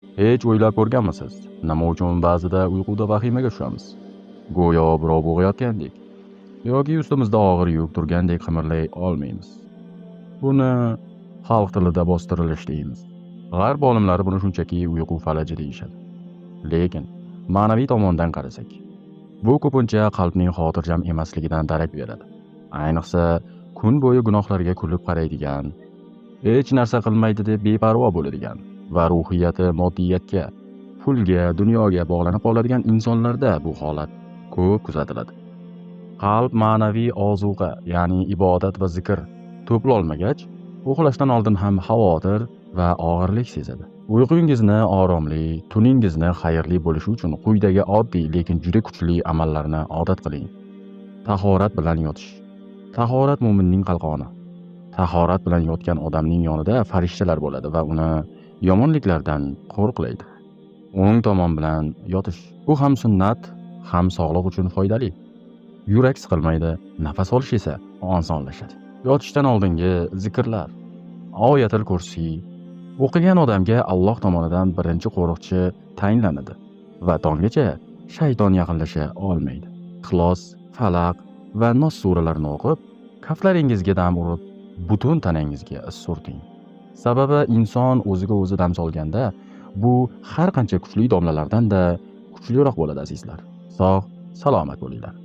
Hech o'ylab ko'rganmisiz, nima uchun ba'zida uyquda vahimaga tushamiz? Go'yo birov bo'g'ayotgandek yoki ustimizda og'ir yuk turgandek qimirlay olmaymiz. Buni xalq tilida bostirilish deymiz. G'arb olimlari buni shunchaki uyqu falaji deyishadi. Lekin ma'naviy tomondan qarasak, bu ko'pincha qalbning xotirjam emasligidan darak beradi. Ayniqsa kun bo'yi gunohlarga kulib qaraydigan, hech narsa qilmaydi deb beparvo bo'ladigan va ruhiyati moddiyatga, pulga, dunyoga bog'lanib qoladigan insonlarda bu holat ko'p kuzatiladi. Qalb ma'naviy ozuqa, ya'ni ibodat va zikr to'plolmagach, uxlashdan oldin ham xavotir va og'irlik sezadi. Uyqungizni oromli, tuningizni xayrli bo'lishi uchun quyidagi oddiy lekin juda kuchli amallarni odat qiling. Tahorat bilan yotish. Tahorat mo'minning qalqoni. Tahorat bilan yotgan odamning yonida farishtalar bo'ladi va uni yomonliklardan qo'riqlaydi. O'ng tomon bilan yotish. Bu ham sunnat, ham sog'liq uchun foydali. Yurak siqilmaydi, nafas olish esa osonlashadi. Yotishdan oldingi zikrlar. Oyatul kursiy. O'qigan odamga Alloh tomonidan birinchi qo'riqchi tayinlanadi va tonggacha shayton yaqinlasha olmaydi. Ixlos, Falaq va Nos suralarini o'qib, kaflaringizga dam urib, butun tanangizga surting. Sababi inson o'ziga o'zi dam solganda bu har qancha kuchli domlalardan-da kuchliroq bo'ladi azizlar. Sog', salomat bo'linglar.